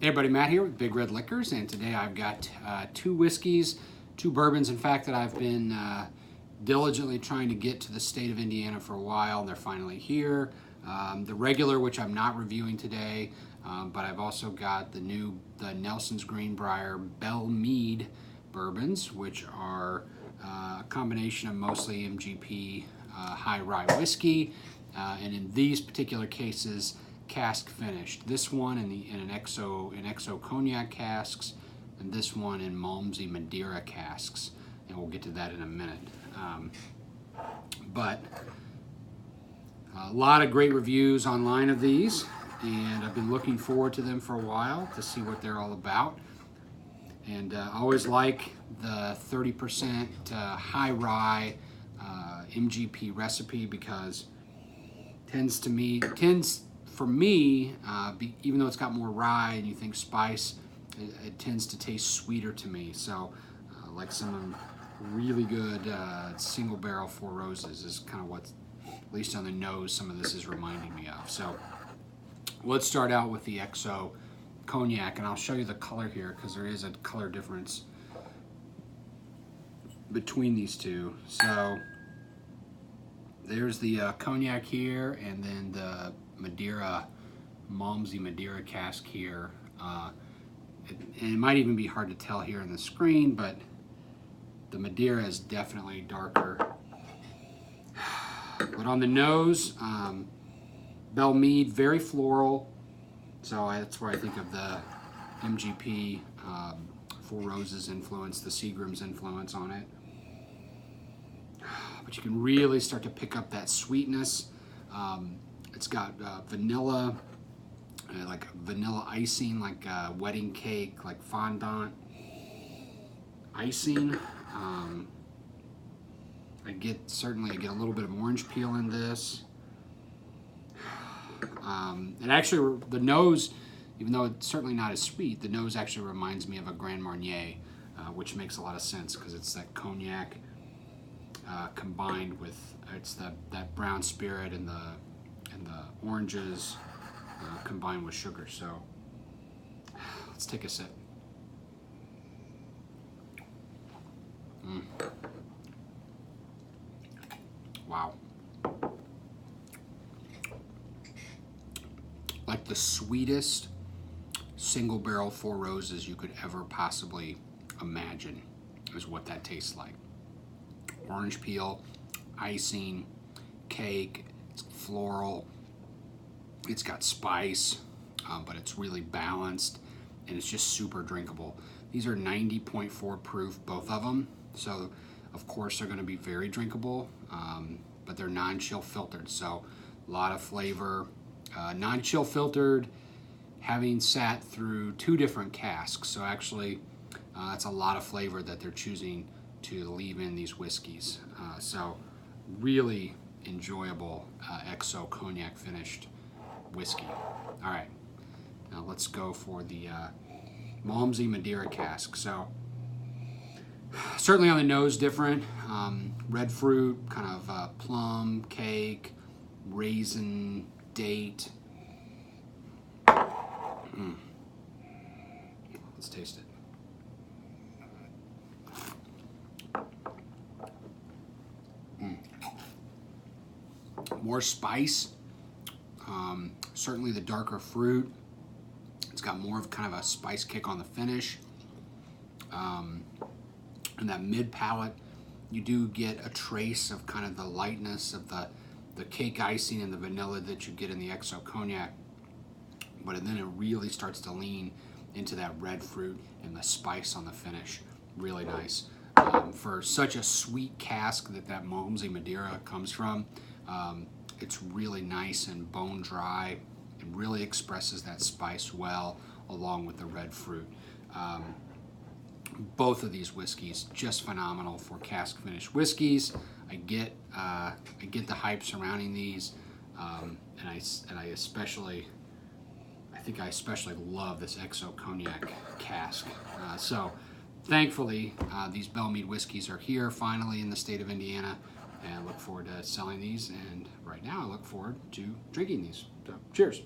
Hey everybody, Matt here with Big Red Liquors, and today I've got two whiskeys, two bourbons, in fact, that I've been diligently trying to get to the state of Indiana for a while, and they're finally here. The regular, which I'm not reviewing today, but I've also got the Nelson's Greenbrier Belle Meade Bourbons, which are a combination of mostly MGP high-rye whiskey, and in these particular cases, cask finished. This one in an XO Cognac casks, and this one in Malmsey Madeira casks, and we'll get to that in a minute. But a lot of great reviews online of these, and I've been looking forward to them for a while to see what they're all about. And I always like the 30% high-rye MGP recipe because for me, even though it's got more rye and you think spice, it tends to taste sweeter to me. So like some really good single barrel Four Roses is kind of what, at least on the nose, some of this is reminding me of. So let's start out with the XO Cognac, and I'll show you the color here because there is a color difference between these two. So there's the Cognac here, and then the Malmsey Madeira Cask here. And it might even be hard to tell here on the screen, but the Madeira is definitely darker. But on the nose, Belle Meade, very floral. So that's where I think of the MGP Four Roses influence, the Seagram's influence on it. But you can really start to pick up that sweetness. It's got vanilla, like vanilla icing, like wedding cake, like fondant icing. I get a little bit of orange peel in this. And actually, the nose, even though it's certainly not as sweet, the nose actually reminds me of a Grand Marnier, which makes a lot of sense because it's that cognac combined with that brown spirit and the oranges combined with sugar. So let's take a sip. Wow. Like the sweetest single barrel Four Roses you could ever possibly imagine is what that tastes like. Orange peel, icing, cake, it's floral, it's got spice, but it's really balanced, and it's just super drinkable. These are 90.4 proof, both of them, so of course they're going to be very drinkable, but they're non-chill filtered, so a lot of flavor. Non-chill filtered, having sat through two different casks, so actually that's a lot of flavor that they're choosing to leave in these whiskeys. So really enjoyable XO Cognac finished whiskey. All right, now let's go for the Malmsey Madeira Cask. So certainly on the nose different. Red fruit, kind of plum, cake, raisin, date. Let's taste it. More spice, certainly the darker fruit. It's got more of kind of a spice kick on the finish. And that mid-palate, you do get a trace of kind of the lightness of the cake icing and the vanilla that you get in the XO Cognac. But then it really starts to lean into that red fruit and the spice on the finish. Really nice. For such a sweet cask that Malmsey Madeira comes from, it's really nice and bone dry. It really expresses that spice well along with the red fruit. Both of these whiskeys just phenomenal for cask finished whiskeys. I get the hype surrounding these, and I especially love this XO Cognac cask. So thankfully, these Belle Meade whiskeys are here finally in the state of Indiana, and I look forward to selling these. And right now, I look forward to drinking these. So cheers.